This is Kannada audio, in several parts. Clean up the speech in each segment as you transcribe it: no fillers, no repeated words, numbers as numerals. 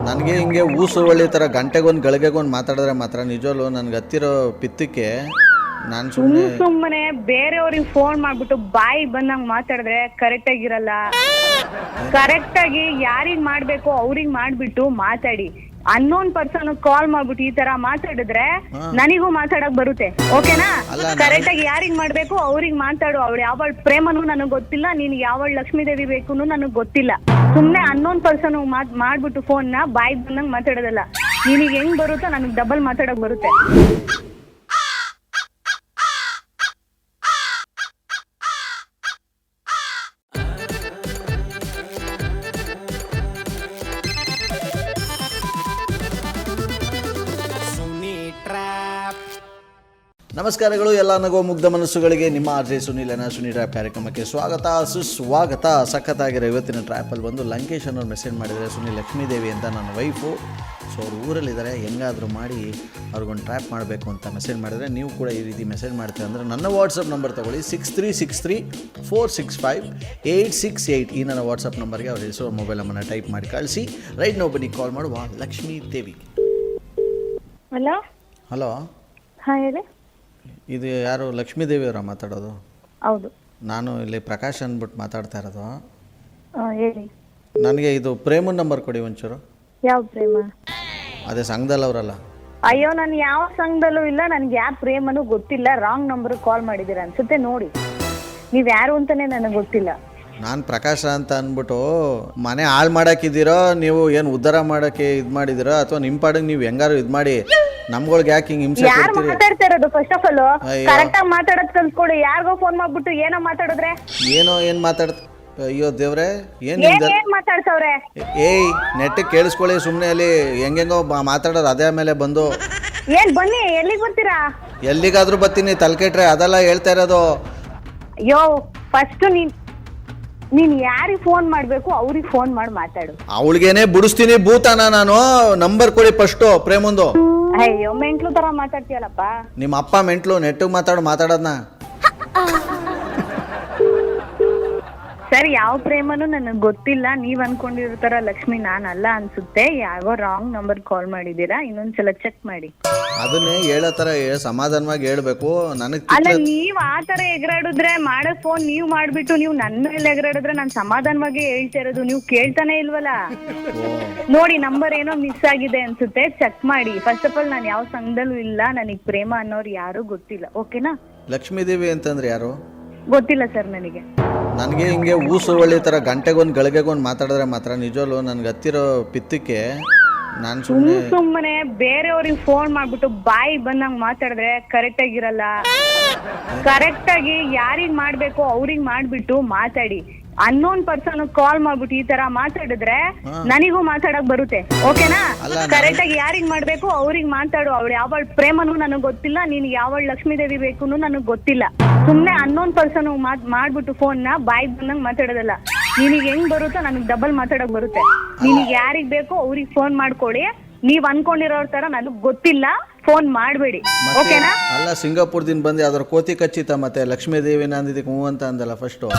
ನನಗೆ ಹಿಂಗೆ ಊಸುವಳ್ಳಿ ಥರ ಗಂಟೆಗೊಂದು ಗಳಿಗೆಗೊಂದು ಮಾತಾಡಿದ್ರೆ ಮಾತ್ರ ನಿಜವಲ್ಲೂ ನನಗೆ ಹತ್ತಿರೋ ಪಿತ್ತಕ್ಕೆ ನಾನು ಸುಮ್ಮನೆ ಬೇರೆಯವ್ರಿಗೆ ಫೋನ್ ಮಾಡ್ಬಿಟ್ಟು ಬಾಯಿ ಬಂದಂಗ್ ಮಾತಾಡಿದ್ರೆ ಕರೆಕ್ಟ್ ಆಗಿರಲ್ಲ. ಕರೆಕ್ಟ್ ಆಗಿ ಯಾರಿಗ್ ಮಾಡ್ಬೇಕು ಅವ್ರಿಗೆ ಮಾಡ್ಬಿಟ್ಟು ಮಾತಾಡಿ. ಅನ್ನೋನ್ ಪರ್ಸನ್ ಕಾಲ್ ಮಾಡ್ಬಿಟ್ಟು ಈ ತರ ಮಾತಾಡಿದ್ರೆ ನನಗೂ ಮಾತಾಡಕ್ ಬರುತ್ತೆ. ಓಕೆನಾ? ಕರೆಕ್ಟ್ ಆಗಿ ಯಾರಿಗ್ ಮಾಡ್ಬೇಕು ಅವ್ರಿಗೆ ಮಾತಾಡು. ಅವಳು ಯಾವಳ ಪ್ರೇಮನು ನನಗ್ ಗೊತ್ತಿಲ್ಲ, ನೀನ್ ಯಾವಳ ಲಕ್ಷ್ಮೀ ದೇವಿ ಬೇಕುನು ನನಗ್ ಗೊತ್ತಿಲ್ಲ. ಸುಮ್ನೆ ಅನ್ನೋನ್ ಪರ್ಸನ್ ಮಾಡ್ಬಿಟ್ಟು ಫೋನ್ ನ ಬಾಯಿ ಬಂದಂಗ್ ಮಾತಾಡೋದಲ್ಲ. ನಿನಗೆ ಹೆಂಗ್ ಬರುತ್ತೋ ನನಗ್ ಡಬಲ್ ಮಾತಾಡಕ್ ಬರುತ್ತೆ. ನಮಸ್ಕಾರಗಳು ಎಲ್ಲ ನಗೋ ಮುಗ್ಧ ಮನಸ್ಸುಗಳಿಗೆ. ನಿಮ್ಮ R J Sunil Suni trap ಕಾರ್ಯಕ್ರಮಕ್ಕೆ ಸ್ವಾಗತ ಸುಸ್ವಾಗತ. ಸಖತ್ತಾಗಿರೋ ಇವತ್ತಿನ ಟ್ರ್ಯಾಪಲ್ಲಿ ಬಂದು ಲಂಕೇಶ್ ಅನ್ನೋರು ಮೆಸೇಜ್ ಮಾಡಿದರೆ ಸುನಿಲ್ ಲಕ್ಷ್ಮೀದೇವಿ ಅಂತ ನನ್ನ ವೈಫು. ಸೊ ಅವ್ರು ಊರಲ್ಲಿದ್ದಾರೆ, ಹೆಂಗಾದರೂ ಮಾಡಿ ಅವ್ರಿಗೊಂದು ಟ್ರ್ಯಾಪ್ ಮಾಡಬೇಕು ಅಂತ ಮೆಸೇಜ್ ಮಾಡಿದರೆ ನೀವು ಕೂಡ ಈ ರೀತಿ ಮೆಸೇಜ್ ಮಾಡ್ತೀವಿ ಅಂದರೆ ನನ್ನ ವಾಟ್ಸಪ್ ನಂಬರ್ ತೊಗೊಳ್ಳಿ 6363465868. ಈ ನನ್ನ ವಾಟ್ಸಪ್ ನಂಬರ್ಗೆ ಅವ್ರ ಹೆಸರು ಮೊಬೈಲ್ ನಂಬರ್ನ ಟೈಪ್ ಮಾಡಿ ಕಳಿಸಿ. ರೈಟ್ ನಾವು ಬನ್ನಿ ಕಾಲ್ ಮಾಡುವ ಲಕ್ಷ್ಮೀ ದೇವಿ. ಹಲೋ ಹಲೋ, ಹಾಂ ಹೇಳಿ. ಇದು ಯಾರು ಲಕ್ಷ್ಮೀ ದೇವಿಯವರ ಮಾತಾಡೋದು? ಹೌದು, ನಾನು ಇಲ್ಲಿ ಪ್ರಕಾಶ್ ಅಂದ್ಬಿಟ್ಟು ಮಾತಾಡ್ತಾ ಇರೋದು. ಹೇಳಿ. ನನಗೆ ಇದು ಪ್ರೇಮನ ನಂಬರ್ ಕೊಡಿ ಒಂಚೂರು. ಯಾವ ಪ್ರೇಮ? ಅದೇ ಸಂಘದಲ್ಲವರಲ್ಲ. ಅಯ್ಯೋ, ನಾನು ಯಾವ ಸಂಘದಲ್ಲೂ ಇಲ್ಲ, ನನ್ಗೆ ಯಾವ ಪ್ರೇಮನೂ ಗೊತ್ತಿಲ್ಲ. ರಾಂಗ್ ನಂಬರ್ ಕಾಲ್ ಮಾಡಿದ್ದೀರಾ ಅನ್ಸುತ್ತೆ. ನೋಡಿ, ನೀವ್ ಯಾರು ಅಂತಾನೆ ನನಗೆ ಗೊತ್ತಿಲ್ಲ. ನಾನು ಪ್ರಕಾಶ ಅಂತ ಅಂದ್ಬಿಟ್ಟು ಮನೆ ಹಾಳು ಮಾಡೋಕ್ಕಿದ್ದೀರೋ, ನೀವು ಏನು ಉದ್ಧಾರ ಮಾಡೋಕ್ಕೆ ಇದು ಮಾಡಿದ್ದೀರೋ, ಅಥವಾ ನಿಮ್ಮ ಪಾಡಿಗೆ ನೀವು ಹೆಂಗಾರು ಇದು ಮಾಡಿ ನಮ್ಗಳಿಗೆ ಯಾಕೆ ಹಿಂಗೆ ಹಿಂಸೆ ಯಾರು ಕೊಡ್ತೀರಿ? ಮಾತಾಡ್ತಾ ಇರೋದು? ಫಸ್ಟ್ ಆಫ್ ಆಲ್ ಕರೆಕ್ಟ್ ಆಗಿ ಮಾತಾಡೋದ್ ಕಲ್ತ್ಕೊಳ್ಳಿ. ಯಾರಿಗೋ ಫೋನ್ ಮಾಡ್ಬಿಟ್ಟು ಏನೋ ಮಾತಾಡಿದ್ರೆ ಏನು ಅಯ್ಯೋ ದೇವ್ರೆ, ಏನು ಏನ್ ಮಾತಾಡ್ಸವ್ರೆ? ಏಯ್ ನೆಟ್ಟಿಗೆ ಕೇಳಿಸ್ಕೊಳ್ಳಿ ಸುಮ್ಮನೆ. ಅಲ್ಲಿ ಹೆಂಗೆಂಗೋ ಮಾತಾಡೋದು ಅದೇ ಮೇಲೆ ಬಂದು ಏನ್ ಬನ್ನಿ, ಎಲ್ಲಿಗೆ ಬರ್ತೀರಾ? ಎಲ್ಲಿಗಾದ್ರೂ ಬರ್ತೀನಿ, ತಲೆಕೆಟ್ರೆ ಅದೆಲ್ಲ ಹೇಳ್ತಾ ಇರೋದು. ಅಯ್ಯೋ, ಫಸ್ಟ್ ನೀನ್ ಯಾರಿಗೆ ಫೋನ್ ಮಾಡ್ಬೇಕು ಅವ್ರಿಗೆ ಫೋನ್ ಮಾಡಿ ಮಾತಾಡು. ಅವಳಿಗೇನೆ ಬಿಡಿಸ್ತೀನಿ ಭೂತಾನ. ನಾನು ನಂಬರ್ ಕೊಡಿ ಫಸ್ಟು ಪ್ರೇಮಂದು. ಅಯ್ಯೋ, ಮೆಂಟ್ಲು ತರ ಮಾತಾಡ್ತೀಯಲ್ಲಪ್ಪ. ನಿಮ್ಮ ಅಪ್ಪ ಮೆಂಟ್ಲು, ನೆಟ್ಟಿಗೆ ಮಾತಾಡೋದನ್ನ. ಸರ್, ಯಾವ ಪ್ರೇಮನು ನನಗೆ ಗೊತ್ತಿಲ್ಲ. ನೀವ್ ಅನ್ಕೊಂಡಿರೋ ತರ ಲಕ್ಷ್ಮಿ ನಾನಲ್ಲ ಅನ್ಸುತ್ತೆ. ಯಾವೋ ರಾಂಗ್ ನಂಬರ್ ಕಾಲ್ ಮಾಡಿದೀರಾ, ಇನ್ನೊಂದ್ಸಲ ಚೆಕ್ ಮಾಡಿ. ಅದನ್ನೇ ಹೇಳೋ ತರ ಸಮಾಧಾನವಾಗಿ ಹೇಳ್ಬೇಕು. ಅಲ್ಲ, ನೀವ್ ಆ ತರ ಎಗರಾಡಿದ್ರೆ ಮಾಡೋ ಫೋನ್ ನೀವ್ ಮಾಡ್ಬಿಟ್ಟು ನೀವು ನನ್ನ ಮೇಲೆ ಎಗರಾಡಿದ್ರೆ ನಾನು ಸಮಾಧಾನವಾಗಿ ಹೇಳ್ತಾ ಇರೋದು. ನೀವು ಕೇಳ್ತಾನೆ ಇಲ್ವಲ್ಲ. ನೋಡಿ, ನಂಬರ್ ಏನೋ ಮಿಸ್ ಆಗಿದೆ ಅನ್ಸುತ್ತೆ, ಚೆಕ್ ಮಾಡಿ. ಫಸ್ಟ್ ಆಫ್ ಆಲ್ ನಾನು ಯಾವ ಸಂಘದಲ್ಲೂ ಇಲ್ಲ, ನನಗ್ ಪ್ರೇಮ ಅನ್ನೋರು ಯಾರು ಗೊತ್ತಿಲ್ಲ. ಓಕೆನಾ? ಲಕ್ಷ್ಮೀದೇವಿ ಅಂತಂದ್ರೆ ಯಾರು ಗೊತ್ತಿಲ್ಲ ಸರ್ ನನಗೆ. ನನಗೆ ಹಿಂಗೆ ಊಸುವಳ್ಳಿ ಥರ ಗಂಟೆಗೊಂದು ಗಳಿಗೆಗೊಂದು ಮಾತಾಡಿದ್ರೆ ಮಾತ್ರ ನಿಜವಲ್ಲೂ ನನಗೆ ಹತ್ತಿರೋ ಪಿತ್ತಕ್ಕೆ ನಾನು ಸುಮ್ಮನೆ ಬೇರೆಯವ್ರಿಗೆ ಫೋನ್ ಮಾಡ್ಬಿಟ್ಟು ಬಾಯಿ ಬಂದಂಗ್ ಮಾತಾಡಿದ್ರೆ ಕರೆಕ್ಟ್ ಆಗಿರಲ್ಲ. ಕರೆಕ್ಟ್ ಆಗಿ ಯಾರಿಗ್ ಮಾಡ್ಬೇಕು ಅವ್ರಿಗೆ ಮಾಡ್ಬಿಟ್ಟು ಮಾತಾಡಿ. ಅನ್ನೋನ್ ಪರ್ಸನ್ ಕಾಲ್ ಮಾಡ್ಬಿಟ್ಟು ಈ ತರ ಮಾತಾಡಿದ್ರೆ ನನಗೂ ಮಾತಾಡಕ್ ಬರುತ್ತೆ. ಓಕೆನಾ? ಕರೆಕ್ಟ್ ಆಗಿ ಯಾರಿಗ್ ಮಾಡ್ಬೇಕು ಅವ್ರಿಗೆ ಮಾತಾಡು. ಅವಳು ಯಾವಳ ಪ್ರೇಮನು ನನಗ್ ಗೊತ್ತಿಲ್ಲ, ನೀನ್ ಯಾವಳ ಲಕ್ಷ್ಮೀ ದೇವಿ ಬೇಕುನು ನನಗ್ ಗೊತ್ತಿಲ್ಲ. ಸುಮ್ನೆ ಅನ್ನೋನ್ ಪರ್ಸನ್ ಮಾಡ್ಬಿಟ್ಟು ಫೋನ್ ನ ಬಾಯಿ ಬಂದಂಗ್ ಮಾತಾಡೋದಲ್ಲ. ನಿನಗೆ ಹೆಂಗ್ ಬರುತ್ತೋ ನನಗ್ ಡಬಲ್ ಮಾತಾಡಕ್ ಬರುತ್ತೆ. ನಿನಗೆ ಯಾರಿಗ್ ಬೇಕೋ ಅವ್ರಿಗೆ ಫೋನ್ ಮಾಡ್ಕೊಡಿ. ನೀವ್ ಅನ್ಕೊಂಡಿರೋ ತರ ನನಗ್ ಗೊತ್ತಿಲ್ಲ, ಫೋನ್ ಮಾಡ್ಬೇಡಿ. ಓಕೆನಾ? ಅಲ್ಲ, ಸಿಂಗಾಪುರದಿಂದ ಬಂದು ಅದ್ರ ಕೋತಿ ಕಚ್ಚಿತ ಮತ್ತೆ ಲಕ್ಷ್ಮೀ ದೇವಿನ ಅಂದಿದ್ದಕ್ಕೆ ಹೂ ಅಂತ ಅಂದಲ್ಲ first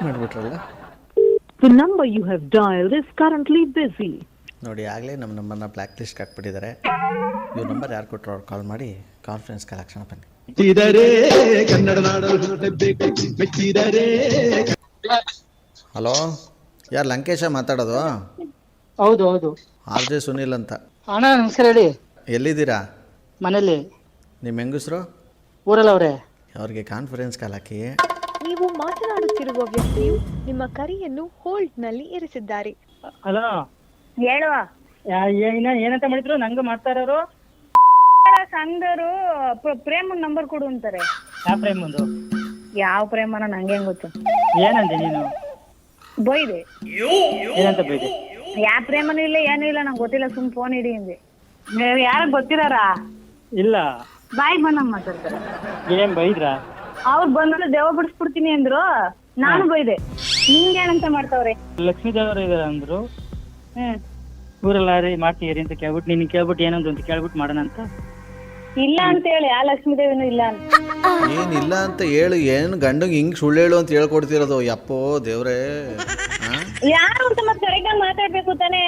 ಮಾಡ್ಬಿಟ್ರಲ್ಲ. The number you have dialed is currently busy. ನೋಡಿ, ಆಗಲೇ ನಮ್ಮ ನಂಬರ್ನ ಬ್ಲ್ಯಾಕ್ ಲಿಸ್ಟ್ ಹಾಕ್ಬಿಟ್ಟಿದ್ದಾರೆ. ಇವ್ರ ನಂಬರ್ ಯಾರು ಕೊಟ್ಟರು ಅವ್ರು ಕಾಲ್ ಮಾಡಿ ಕಾನ್ಫರೆನ್ಸ್ ಕಲೆಕ್ಷನ್ ಬನ್ನಿ. ಹಲೋ, ಯಾರು ಲಂಕೇಶ ಮಾತಾಡೋದು? ಹೌದು ಹೌದು, ಆರ್ ಜೆ ಸುನಿಲ್ ಅಂತ. ಅಣ್ಣ ನಮಸ್ಕಾರ. ಹೇಳಿ, ಎಲ್ಲಿದ್ದೀರಾ? ಮನೇಲಿ. ನಿಮ್ಮ ಹೆಂಗಸರು? ಊರಲ್ಲ ಅವ್ರೆ. ಅವ್ರಿಗೆ ಕಾನ್ಫರೆನ್ಸ್ ಕಾಲ್ ಹಾಕಿ. ನೀವು ಮಾತನಾಡುತ್ತಿರುವ ವ್ಯಕ್ತಿಯು ನಿಮ್ಮ ಕರೆಯನ್ನು ಹೋಲ್ಡ್ ನಲ್ಲಿ ಇರಿಸಿದ್ದಾರೆ. ಹಲೋ, ಹೇಳುವ. ಏನಂತ ಮಾಡಿದ್ರು? ನಂಗೆ ಮಾಡ್ತಾ ಇರೋರು ಸಂಘರು ಪ್ರೇಮನ್ ನಂಬರ್ ಕೊಡು ಅಂತಾರೆ. ಯಾವ ಪ್ರೇಮಂದು? ಯಾವ ಪ್ರೇಮನ ನಂಗೆ ಹೆಂಗ್ ಗೊತ್ತು? ಏನಂದೆ ನೀನು? ಬೈದೆ. ಏನಂತ ಬೈದೆ? ಯಾವ ಪ್ರೇಮನೂ ಇಲ್ಲ, ಏನೂ ಇಲ್ಲ, ನಂಗೆ ಗೊತ್ತಿಲ್ಲ, ಸುಮ್ ಫೋನ್ ಇಡಿ ಅಂದೆ. ಯಾರ ಗೊತ್ತಿದಾರ? ಇಲ್ಲ, ಬಾಯಿಗೆ ಬಂದಂಗ್ ಮಾತಾಡ್ತಾರೆ. ಏನ್ ಬೈದ್ರಾ? ಅವ್ರು ಬಂದ್ರೆ ದೇವ ಬಿಡಿಸ್ಬಿಡ್ತೀನಿ ಅಂದ್ರು, ನಾನು ಬೈದೆ. ನಿಂಗೇನಂತ ಮಾಡ್ತಾವ್ರೆ? ಲಕ್ಷ್ಮೀ ದೇವರು ಇದಾರ ಅಂದ್ರು. ಊರೆಲ್ಲ ಮಾಡ್ತೀರಿ ಅಂತ ಕೇಳ್ಬಿಟ್ಟು ನೀನ್ ಕೇಳ್ಬಿಟ್ಟು ಏನಂತ ಅಂತ ಕೇಳ್ಬಿಟ್ಟು ಮಾಡೋಣ ಅಂತ. ಇಲ್ಲ ಅಂತ ಹೇಳಿ, ಆ ಲಕ್ಷ್ಮೀ ದೇವಿನೂ ಇಲ್ಲ ಅಂತ. ಏನಿಲ್ಲ ಅಂತ ಹೇಳಿ ಏನು ಗಂಡಂಗೆ ಹಿಂಗ್ ಸುಳ್ಳು ಹೇಳು ಅಂತ ಹೇಳ್ಕೊಡ್ತಿರೋದು? ಯಪ್ಪೋ ದೇವ್ರೇ. ಯಾರು ಅಂತ ಮತ್ತೆ ಕರೆಕ್ಟಾಗಿ ಮಾತಾಡ್ಬೇಕು ತಾನೇ.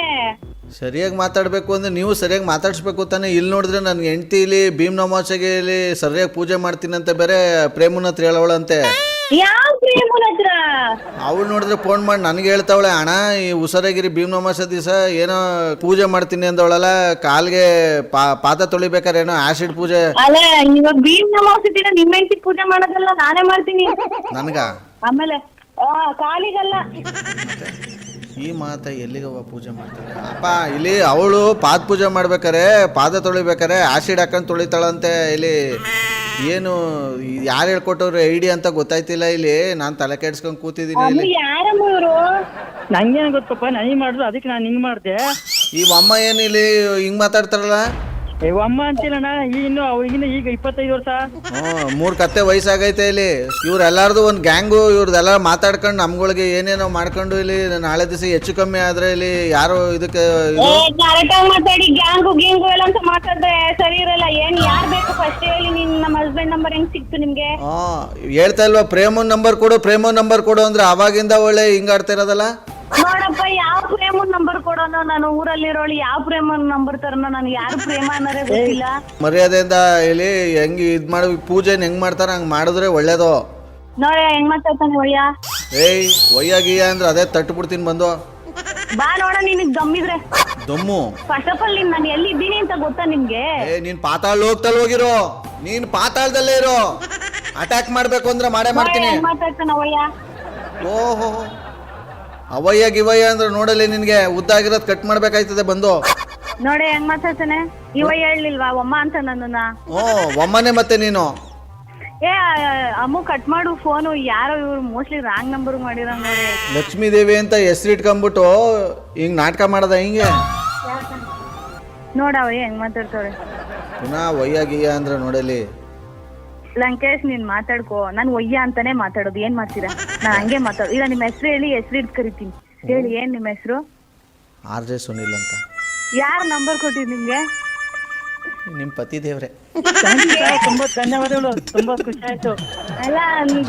ಸರಿಯಾಗಿ ಮಾತಾಡಬೇಕು ಅಂದರೆ ನೀವು ಸರಿಯಾಗಿ ಮಾತಾಡಿಸ್ಬೇಕು ತಾನೇ. ಇಲ್ಲಿ ನೋಡಿದ್ರೆ ನನ್ನ ಹೆಂಡ್ತಿ ಇಲ್ಲಿ ಭೀಮ್ ಅಮಾವಾಸ್ಯೆಗೆ ಇಲ್ಲಿ ಸರಿಯಾಗಿ ಪೂಜೆ ಮಾಡ್ತೀನಂತೆ ಬೇರೆ ಪ್ರೇಮನ ಹತ್ರ ಹೇಳವಳಂತೆ. ಯಾವ ಪ್ರೇಮನ ಹತ್ರ? ಅವಳು ನೋಡಿದ್ರೆ ಫೋನ್ ಮಾಡಿ ನನಗೆ ಹೇಳ್ತಾವಳೆ, ಅಣ್ಣ ಈ ಉಸರಾಗಿರಿ ಭೀಮ್ ಅಮಾವಾಸ್ಯೆ ದಿವಸ ಏನೋ ಪೂಜೆ ಮಾಡ್ತೀನಿ ಅಂದವಳಲ್ಲ, ಕಾಲ್ಗೆ ಪಾದ ತೊಳಿಬೇಕಾರೆ ಏನೋ ಆಸಿಡ್ ಪೂಜೆ. ಅಲ್ಲ ಇವಾಗ ಭೀಮ್ ಅಮಾವಾಸ್ಯೆ ದಿನ ನಿಮ್ಮ ಹೆಂಡತಿ ಪೂಜೆ ಮಾಡೋದಲ್ಲ ನಾನೇ ಮಾಡ್ತೀನಿ. ನನಗ ಆಮೇಲೆ ಕಾಲಿಗಲ್ಲ. ಈ ಮಾತ ಎಲ್ಲಿಗವ ಪೂಜೆ ಮಾಡ್ತಾರೆ ಅಪ್ಪ? ಇಲ್ಲಿ ಅವಳು ಪಾದ ಪೂಜೆ ಮಾಡ್ಬೇಕಾರೆ ಪಾದ ತೊಳಿಬೇಕಾರೆ ಆಸಿಡ್ ಹಾಕೊಂಡು ತೊಳಿತಾಳಂತೆ. ಇಲ್ಲಿ ಏನು ಯಾರು ಹೇಳ್ಕೊಟ್ಟವ್ರು ಐಡಿಯಾ ಅಂತ ಗೊತ್ತಾಯ್ತಿಲ್ಲ. ಇಲ್ಲಿ ನಾನು ತಲೆ ಕೆಡ್ಸ್ಕೊಂಡು ಕೂತಿದ್ದೀನಿ ಇಲ್ಲಿ. ಯಾರಮ್ಮ ಇವರು? ನಂಗೇನು ಗೊತ್ತಪ್ಪ, ನನಗೆ ಮಾಡಿದ್ರು ಅದಕ್ಕೆ ನಾನು ಹಿಂಗೆ ಮಾಡಿದೆ. ಈ ಅಮ್ಮ ಏನು ಇಲ್ಲಿ ಹಿಂಗೆ ಮಾತಾಡ್ತಾರಲ್ಲ? ಅಮ್ಮ ಅಂತಿಲ್ಲಣ್ಣ, ಇನ್ನು ಅವ್ರಿಗಿನ್ನ ಈಗ 25 ವರ್ಷ. 3 ಕತ್ತೆ ವಯಸ್ಸಾಗೈತೆ ಇಲ್ಲಿ. ಇವ್ರೆಲ್ಲಾರ್ದು ಒಂದು ಗ್ಯಾಂಗು, ಇವ್ರದ್ದೆಲ್ಲ ಮಾತಾಡ್ಕೊಂಡು ನಮ್ಗಳಿಗೆ ಏನೇನೋ ಮಾಡ್ಕೊಂಡು ಇಲ್ಲಿ ನಾಳೆ ದಿವಸ ಹೆಚ್ಚು ಕಮ್ಮಿ ಆದ್ರೆ ಇಲ್ಲಿ ಯಾರು ಇದಕ್ಕೆ ಕರೆಕ್ಟ್ ಆಗಿ ಮಾತಾಡಿ. ಗ್ಯಾಂಗು ಗೀಂಗು ಎಲ್ಲ ಅಂತ ಮಾತಾಡಿದ್ರೆ ಸರಿ ಇರಲ್ಲ. ಏನ್ ಯಾರ್ ಬೇಕು ಫಸ್ಟ್ ಹೇಳಿ. ನಮ್ಮ ಹಸ್ಬೆಂಡ್ ನಂಬರ್ ಹೆಂಗ್ ಸಿಕ್ತು ನಿಮ್ಗೆ? ಹೇಳ್ತಾ ಇಲ್ವಾ ಪ್ರೇಮನ್ ನಂಬರ್ ಕೊಡು ಅಂದ್ರೆ ಅವಾಗಿಂದ ಒಳ್ಳೆ ಹಿಂಗಾಡ್ತಾ ಇರೋದಲ್ಲ. ನೋಡಪ್ಪ, ಯಾವ ಪ್ರೇಮನ್ ನಂಬರ್ ಕೊಡೋನು? ನಾನು ಊರಲ್ಲಿರೋಳು ಯಾವ ಪ್ರೇಮನ್ ನಂಬರ್ ತರನೋ? ನನಗೆ ಯಾರು ಪ್ರೇಮ ಅನ್ನೋರೇ ಗೊತ್ತಿಲ್ಲ. ಮರ್ಯಾದೆಯಿಂದ ಇಲ್ಲಿ ಹೆಂಗ್ ಇದ್ ಮಾಡಿ ಪೂಜೆನ ಹೆಂಗ್ ಮಾಡ್ತಾರ ಹಂಗ್ ಮಾಡಿದ್ರೆ ಒಳ್ಳೇದು. ನೋಡಿ ಹೆಂಗ್ ಮಾತಾಡ್ತಾನೆ ಒಯ್ಯ. ಒಯ್ಯಾಗಿಯ ಅಂದ್ರೆ ಅದೇ ತಟ್ಟು ಬಿಡ್ತೀನಿ ಬಂದು. ಬಾ ನೋಡ, ನಿನಗ್ ದಮ್ಮಿದ್ರೆ ದಮ್ಮು. ಫಸ್ಟ್ ಆಫ್ ಆಲ್ ನಾನು ಎಲ್ಲಿದ್ದೀನಿ ಅಂತ ಗೊತ್ತಾ ನಿಮ್ಗೆ? ನೀನ್ ಪಾತಾಳ ಹೋಗ್ತಲ್ ಹೋಗಿರೋ, ನೀನ್ ಪಾತಾಳದಲ್ಲೇ ಇರೋ. ಅಟ್ಯಾಕ್ ಮಾಡ್ಬೇಕು ಅಂದ್ರೆ ಮಾಡೇ ಮಾಡ್ತೀನಿ. ಮಾತಾಡ್ತಾನ ಒಯ್ಯ. ಓಹೋ, ಅವಯ್ಯ ಗಿವಯ್ಯ ಅಂದ್ರೆ ನೋಡಲಿ ನಿನ್ಗೆ ಉದ್ದಾಗಿರೋದ್ ಕಟ್ ಮಾಡ್ಬೇಕಾಯ್ತದೆ ಬಂದು. ನೋಡಿ ಹೆಂಗ್ ಮಾತಾಡ್ತಾನೆ. ಇವ ಹೇಳಿಲ್ವಾ ಒಮ್ಮ ಅಂತ ನನ್ನನ್ನ? ಒಮ್ಮನೆ ಮತ್ತೆ ನೀನು. ಅಮ್ಮ ಕಟ್ ಮಾಡು ಫೋನು. ಯಾರೋ ಇವ್ರು ಮೋಸ್ಟ್ಲಿ ರಾಂಗ್ ನಂಬರ್ ಮಾಡಿರೋ ನೋಡಿ. ಲಕ್ಷ್ಮೀ ದೇವಿ ಅಂತ ಹೆಸರು ಇಟ್ಕೊಂಡ್ಬಿಟ್ಟು ಹಿಂಗ್ ನಾಟಕ ಮಾಡದ ಹಿಂಗೆ. ನೋಡವ ಹೆಂಗ್ ಮಾತಾಡ್ತಾಳೆ. ಪುನಃ ಒಯ್ಯ ಗಿಯ್ಯ ಅಂದ್ರೆ ನೋಡಲಿ. ಲಂಕೇಶ್ ನೀನ್ ಮಾತಾಡ್ಕೋ. ನಾನು ಒಯ್ಯ ಅಂತಾನೆ ಮಾತಾಡೋದು. ಏನ್ ಮಾಡ್ತೀರಾ? ನಾನು ಹಂಗೆ ಮಾತಾಡೋದು. ಇಲ್ಲ ನಿಮ್ಮ ಹೆಸರು ಹೇಳಿ, ಹೆಸರು ಇಟ್ಟು ಕರಿತೀನಿ. ಹೇಳಿ, ಏನ್ ನಿಮ್ಮ ಹೆಸರು? RJ ಸುನಿಲ್ ಅಂತ. ಯಾರ ನಂಬರ್ ಕೊಟ್ಟಿದ್ ನಿಮ್ಗೆ? ನಿಮ್ ಪತಿ ದೇವ್ರೆ. ತುಂಬಾ ಧನ್ಯವಾದಗಳು, ತುಂಬಾ ಖುಷಿ ಆಯ್ತು. ಅಲ್ಲ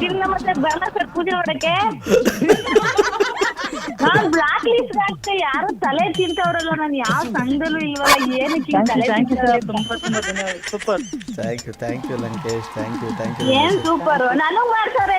ನಿನ್ನ ಮತ್ತೆ ಬರಲ್ಲ ಸರ್ ಪೂಜೆ ಮಾಡಕ್ಕೆ. ನಾನ್ ಬ್ಲಾಕ್ ಲಿಸ್ಟ್ ಹಾಕ್ತೆ. ಯಾರು ತಲೆ ತಿಂತವ್ರಲ್ಲ. ನಾನು ಯಾವ ಸಂಘದಲ್ಲೂ ಇಲ್ವಲ್ಲ. ಏನಕ್ಕೆ ತಲೆ ತುಂಬಾ ತುಂಬಾ ಧನ್ಯವಾದ. Super. Thank you Lankesh. Thank you. ಏನ್ ಸೂಪರ್. ನಾನು ಮಾಡ್ತಾರೆ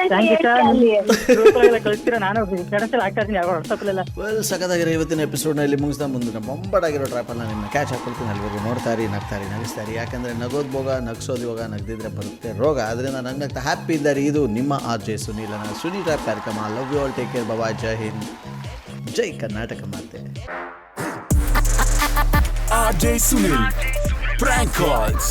ಕಳಿಸ್ತೀರಾ? ನಾನು ಕಡೆಸಲ್ಲಿ ಹಾಕ್ತಾ ಇದ್ದೀನಿ ಯಾವ ವಾಟ್ಸಪ್ಪಲ್ಲೆಲ್ಲ. ಸಖತ್ತಾಗಿರೋ ಇವತ್ತಿನ ಎಪಿಸೋಡ್ನಲ್ಲಿ ಮುಗಿಸ್ತಾ ಮುಂದಿನ ಬೊಂಬಾಟಾಗಿರೋ ಟ್ರ್ಯಾಪಲ್ಲಿ ನಿಮ್ಮನ್ನ ಕ್ಯಾಚ್ ಹಾಕೊಳ್ತೀನಿ. ಅಲ್ಲಿವರೆಗೂ ನೋಡ್ತಾರಿ, ನಗ್ತಾರಿ, ನಗಿಸ್ತಾರಿ. ಯಾಕಂದರೆ ನಗೋದು ಭೋಗ, ನಗ್ಸೋದು ಇವಾಗ, ನಗ್ದಿದ್ರೆ ಬರುತ್ತೆ ರೋಗ. ಅದರಿಂದ ನಗ್ನಗ್ತಾ ಹ್ಯಾಪಿ ಇದ್ದಾರೆ. ಇದು ನಿಮ್ಮ RJ ಸುನೀಲನ ಸುನಿ ಟ್ರ್ಯಾಪ್ ಕಾರ್ಯಕ್ರಮ. Love you all, take care, bye, ಜೈ ಹಿಂದ್, ಜೈ ಕರ್ನಾಟಕ ಮಾತೆ. RJ Sunil, prank calls.